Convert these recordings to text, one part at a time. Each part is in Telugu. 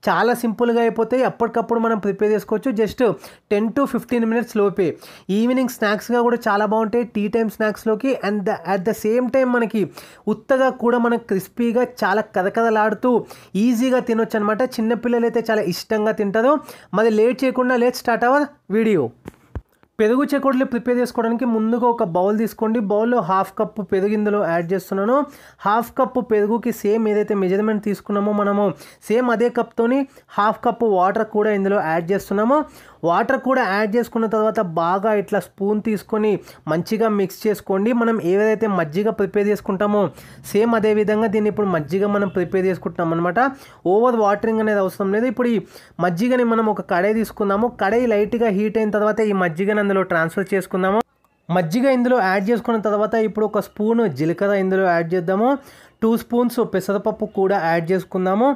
చాలా సింపుల్గా అయిపోతాయి. అప్పటికప్పుడు మనం ప్రిపేర్ చేసుకోవచ్చు. జస్ట్ 10 to 15 మినిట్స్ లోపే. ఈవినింగ్ స్నాక్స్గా కూడా చాలా బాగుంటాయి, టీ టైమ్ స్నాక్స్లోకి. And at the same time మనకి ఉత్తగా కూడా మనకు క్రిస్పీగా చాలా కదకదలాడుతూ ఈజీగా తినొచ్చు అనమాట. చిన్నపిల్లలు అయితే చాలా ఇష్టంగా తింటారు. మరి లేట్ చేయకుండా లెట్స్ స్టార్ట్ అవర్ వీడియో. పెరుగు చెకోడీలు ప్రిపేర్ చేసుకోవడానికి ముందుగా ఒక బౌల్ తీసుకోండి. బౌల్లో హాఫ్ కప్పు పెరుగు ఇందులో యాడ్ చేస్తున్నాను. హాఫ్ కప్పు పెరుగుకి సేమ్ ఏదైతే మెజర్మెంట్ తీసుకున్నామో మనము సేమ్ అదే కప్తోని హాఫ్ కప్పు వాటర్ కూడా ఇందులో యాడ్ చేస్తున్నాము. వాటర్ కూడా యాడ్ చేసుకున్న తర్వాత బాగా ఇట్లా స్పూన్ తీసుకొని మంచిగా మిక్స్ చేసుకోండి. మనం ఏదైతే మజ్జిగ ప్రిపేర్ చేసుకుంటామో సేమ్ అదే విధంగా దీన్ని ఇప్పుడు మజ్జిగ మనం ప్రిపేర్ చేసుకుంటాం అనమాట. ఓవర్ వాటరింగ్ అనేది అవసరం లేదు. ఇప్పుడు ఈ మజ్జిగని మనం ఒక కడాయి తీసుకుందాము. కడాయి లైట్గా హీట్ అయిన తర్వాత ఈ మజ్జిగని అందులో ట్రాన్స్ఫర్ చేసుకుందాము. మజ్జిగ ఇందులో యాడ్ చేసుకున్న తర్వాత ఇప్పుడు ఒక స్పూన్ జీలకర్ర ఇందులో యాడ్ చేద్దాము. 2 స్పూన్స్ పెసరపప్పు కూడా యాడ్ చేసుకుందాము.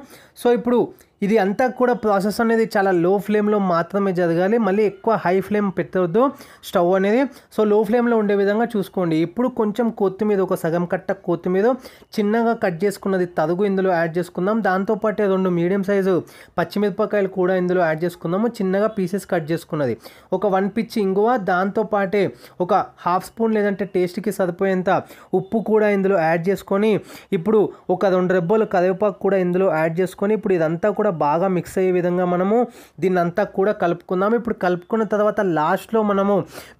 సో ఇప్పుడు ఇది అంతా కూడా ప్రాసెస్ అనేది చాలా లో ఫ్లేమ్లో మాత్రమే జరగాలి. మళ్ళీ ఎక్కువ హై ఫ్లేమ్ పెట్టవద్దు స్టవ్ అనేది. సో లో ఫ్లేమ్లో ఉండే విధంగా చూసుకోండి. ఇప్పుడు కొంచెం కొత్తిమీర, ఒక సగం కట్ట కొత్తిమీర చిన్నగా కట్ చేసుకున్నది తరుగు ఇందులో యాడ్ చేసుకుందాం. దాంతోపాటు 2 మీడియం సైజు పచ్చిమిరపకాయలు కూడా ఇందులో యాడ్ చేసుకుందాము. చిన్నగా పీసెస్ కట్ చేసుకున్నది. ఒక 1 పిచ్ ఇంగువ, దాంతోపాటే ఒక హాఫ్ స్పూన్ లేదంటే టేస్ట్కి సరిపోయేంత ఉప్పు కూడా ఇందులో యాడ్ చేసుకొని ఇప్పుడు ఒక 2 రెబ్బలు కరివేపాకు కూడా ఇందులో యాడ్ చేసుకొని ఇప్పుడు ఇదంతా కూడా బాగా మిక్స్ అయ్యే విధంగా మనము దీన్ని అంతా కూడా కలుపుకుందాము. ఇప్పుడు కలుపుకున్న తర్వాత లాస్ట్లో మనము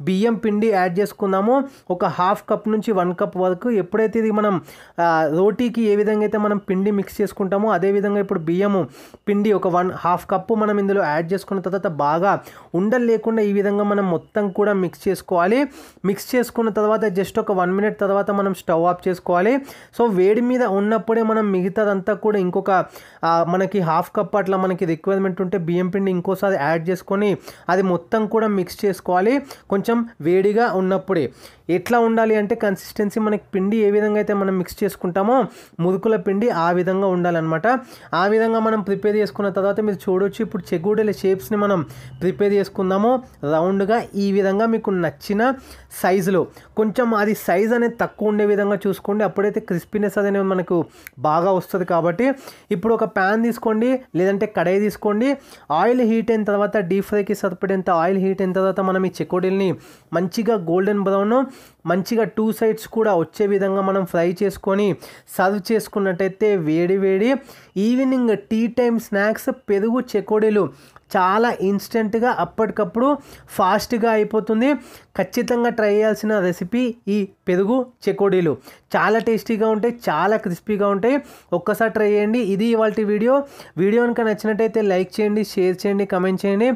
బియ్యం పిండి యాడ్ చేసుకుందాము. ఒక హాఫ్ కప్ నుంచి 1 కప్ వరకు. ఎప్పుడైతే ఇది మనం రోటీకి ఏ విధంగా అయితే మనం పిండి మిక్స్ చేసుకుంటామో అదేవిధంగా ఇప్పుడు బియ్యము పిండి ఒక హాఫ్ కప్పు మనం ఇందులో యాడ్ చేసుకున్న తర్వాత బాగా ఉండలు లేకుండా ఈ విధంగా మనం మొత్తం కూడా మిక్స్ చేసుకోవాలి. మిక్స్ చేసుకున్న తర్వాత జస్ట్ ఒక 1 మినిట్ తర్వాత మనం స్టవ్ ఆఫ్ చేసుకోవాలి. సో వేడి మీద ఉన్నప్పుడే మనం మిగతాదంతా కూడా ఇంకొక మనకి హాఫ్ కప్ అట్లా మనకి రిక్వైర్మెంట్ ఉంటే బియ్యం పిండి ఇంకోసారి యాడ్ చేసుకొని అది మొత్తం కూడా మిక్స్ చేసుకోవాలి. కొంచెం వేడిగా ఉన్నప్పుడే. ఎట్లా ఉండాలి అంటే కన్సిస్టెన్సీ మనకి పిండి ఏ విధంగా అయితే మనం మిక్స్ చేసుకుంటామో మురుకుల పిండి ఆ విధంగా ఉండాలన్నమాట. ఆ విధంగా మనం ప్రిపేర్ చేసుకున్న తర్వాత మీరు చూడొచ్చు. ఇప్పుడు చెగోడీల షేప్స్ని మనం ప్రిపేర్ చేసుకుందాము. రౌండ్గా ఈ విధంగా మీకు నచ్చిన సైజులో, కొంచెం అది సైజ్ అనేది తక్కువ ఉండే విధంగా చూసుకోండి. అప్పుడైతే క్రిస్పీనెస్ అనేది మనకు బాగా వస్తుంది. కాబట్టి ఇప్పుడు ఒక ప్యాన్ తీసుకోండి లేదంటే కడాయి తీసుకోండి. ఆయిల్ హీట్ అయిన తర్వాత డీప్ ఫ్రైకి సరిపడేంత ఆయిల్ హీట్ అయిన తర్వాత మనం ఈ చెకోడీల్ని మంచిగా గోల్డెన్ బ్రౌన్ మంచిగా 2 సైడ్స్ కూడా వచ్చే విధంగా మనం ఫ్రై చేసుకొని సర్వ్ చేసుకున్నట్టయితే వేడి వేడి ఈవినింగ్ టీ టైమ్ స్నాక్స్ పెరుగు చెకోడీలు చాలా ఇన్స్టెంట్గా అప్పటికప్పుడు ఫాస్ట్గా అయిపోతుంది. ఖచ్చితంగా ట్రై చేయాల్సిన రెసిపీ ఈ పెరుగు చెకోడీలు. చాలా టేస్టీగా ఉంటాయి, చాలా క్రిస్పీగా ఉంటాయి. ఒక్కసారి ట్రై చేయండి. ఇది ఇవాల్టి వీడియో. వీడియో కనుక నచ్చినట్టయితే లైక్ చేయండి, షేర్ చేయండి, కమెంట్ చేయండి.